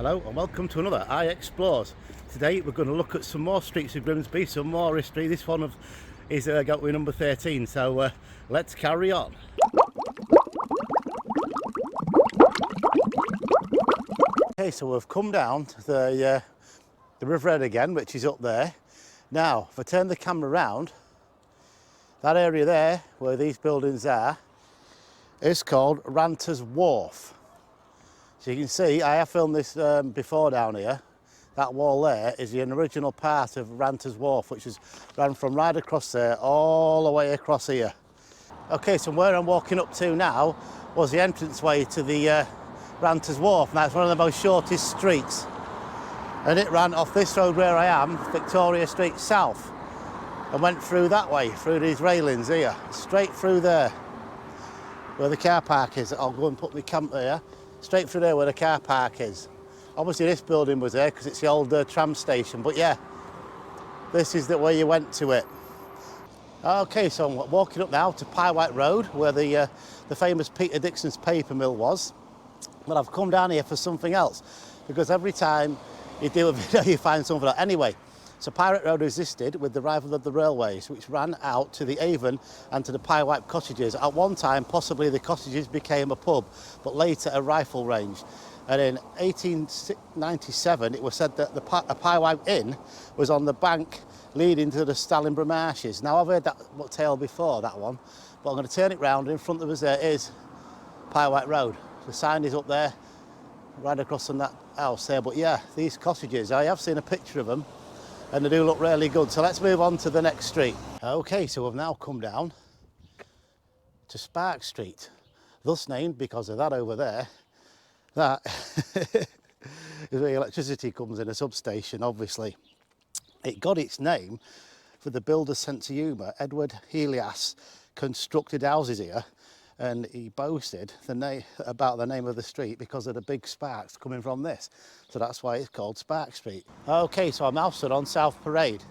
Hello and welcome to another I Explores. Today we're going to look at some more streets of Grimsby, some more history. This one is got with number 13, so let's carry on. Okay, so we've come down to the River Head again, which is up there. Now, if I turn the camera around, that area there, where these buildings are, is called Ranter's Wharf. So you can see, I have filmed this before down here. That wall there is the original part of Ranter's Wharf, which is ran from right across there all the way across here. Okay, so where I'm walking up to now was the entranceway to the Ranter's Wharf. Now it's one of the most shortest streets, and it ran off this road where I am, Victoria Street South, and went through that way, through these railings here, straight through there where the car park is. I'll go and put my camp there. Straight through there where the car park is. Obviously this building was there because it's the old tram station, but yeah, this is the way you went to it. Okay, so I'm walking up now to Pye White Road, where the famous Peter Dixon's paper mill was. But I've come down here for something else, because every time you do a video you find something else. Anyway, so Pye White Road existed with the arrival of the railways, which ran out to the Avon and to the Pye White cottages. At one time, possibly the cottages became a pub, but later a rifle range. And in 1897, it was said that a Pye White Inn was on the bank leading to the Stalinborough Marshes. Now, I've heard that tale before, that one, but I'm going to turn it round. In front of us there is Pye White Road. The sign is up there, right across from that house there. But yeah, these cottages, I have seen a picture of them, and they do look really good. So let's move on to the next street. Okay, so we've now come down to Spark Street, thus named because of that over there. That is where electricity comes in, a substation, obviously. It got its name for the builder's sense of humour. Edward Helias constructed houses here, and he boasted about the name of the street because of the big sparks coming from this. So that's why it's called Spark Street. Okay, so I'm now stood on South Parade.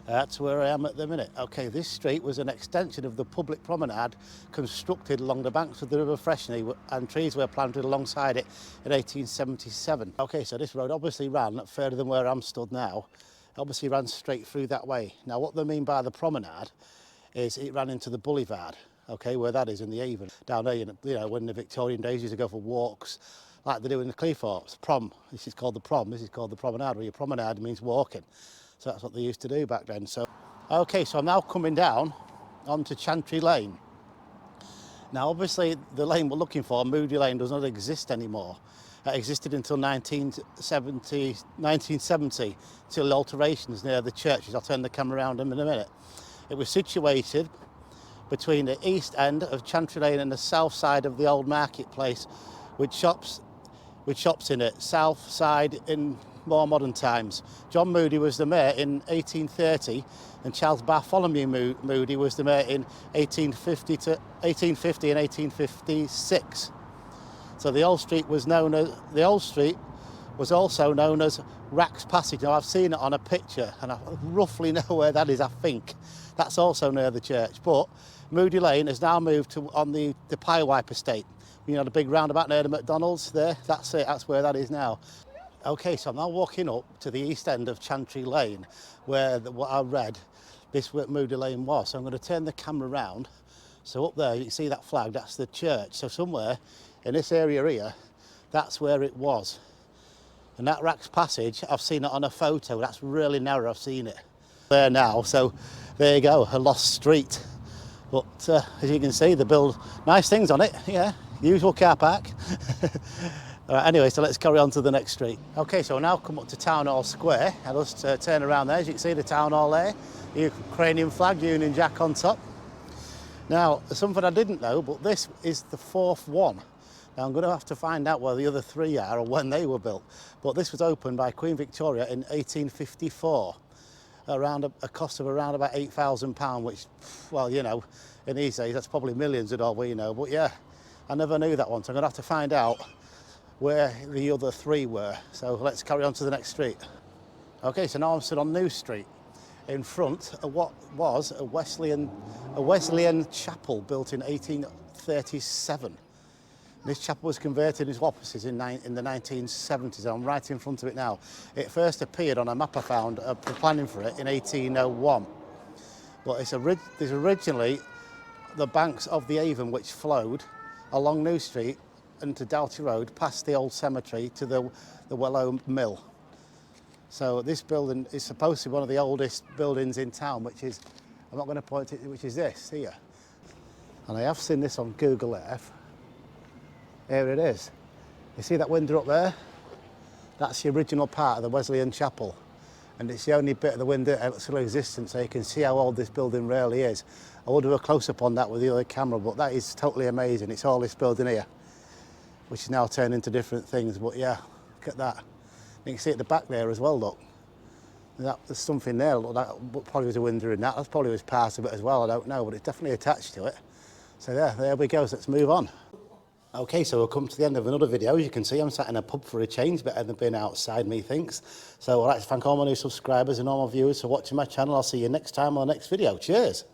That's where I am at the minute. Okay, this street was an extension of the public promenade constructed along the banks of the River Freshney, and trees were planted alongside it in 1877. Okay, so this road obviously ran further than where I'm stood now. It obviously ran straight through that way. Now, what they mean by the promenade is it ran into the boulevard. Okay, where that is in the Avon. Down there, you know, when the Victorian days used to go for walks, like they do in the Cleethorpes. Prom, this is called the prom, this is called the promenade, where your promenade means walking. So that's what they used to do back then. So, okay, so I'm now coming down onto Chantry Lane. Now, obviously, the lane we're looking for, Moody Lane, does not exist anymore. It existed until 1970, till alterations near the churches. I'll turn the camera around in a minute. It was situated between the east end of Chantry Lane and the south side of the old marketplace, with shops in it. South side in more modern times. John Moody was the mayor in 1830, and Charles Bartholomew Moody was the mayor in 1850 and 1856. So the old street was also known as Rack's Passage. Now, I've seen it on a picture, and I roughly know where that is. I think that's also near the church, but Moody Lane has now moved to on the Pye White estate. You know, the big roundabout near the McDonald's there, that's it, that's where that is now. Okay, so I'm now walking up to the east end of Chantry Lane, where what I read, this where Moody Lane was. So I'm going to turn the camera around. So up there, you can see that flag, that's the church. So somewhere in this area here, that's where it was. And that Rack's Passage, I've seen it on a photo, that's really narrow, I've seen it. There now, so there you go, a lost street. But as you can see, they build nice things on it, yeah, usual car park. All right, anyway, so let's carry on to the next street. Okay, so now come up to Town Hall Square. I'll just turn around there. As you can see, the Town Hall there, Ukrainian flag, Union Jack on top. Now, something I didn't know, but this is the fourth one. Now, I'm going to have to find out where the other three are or when they were built. But this was opened by Queen Victoria in 1854, around a cost of around about £8,000, which, well, you know, in these days, that's probably millions at all we know. But yeah, I never knew that one, so I'm going to have to find out where the other three were. So let's carry on to the next street. Okay, so now I'm stood on New Street in front of what was a Wesleyan chapel built in 1837. This chapel was converted into offices in the 1970s. I'm right in front of it now. It first appeared on a map I found for planning for it in 1801. But there's originally the banks of the Avon which flowed along New Street into Doughty Road, past the old cemetery to the Wesleyan Mill. So this building is supposed to be one of the oldest buildings in town, which is, I'm not going to point it, which is this here. And I have seen this on Google Earth. Here it is. You see that window up there? That's the original part of the Wesleyan chapel. And it's the only bit of the window that's still existent, so you can see how old this building really is. I will do a close-up on that with the other camera, but that is totally amazing. It's all this building here, which is now turned into different things. But yeah, look at that. You can see at the back there as well, look. There's something there, look, that probably was a window in that. That's probably was part of it as well, I don't know, but it's definitely attached to it. So there we go, so let's move on. Okay, so we'll come to the end of another video. As you can see, I'm sat in a pub for a change, better than being outside, methinks. So I'd like to thank all my new subscribers and all my viewers for watching my channel. I'll see you next time on the next video. Cheers.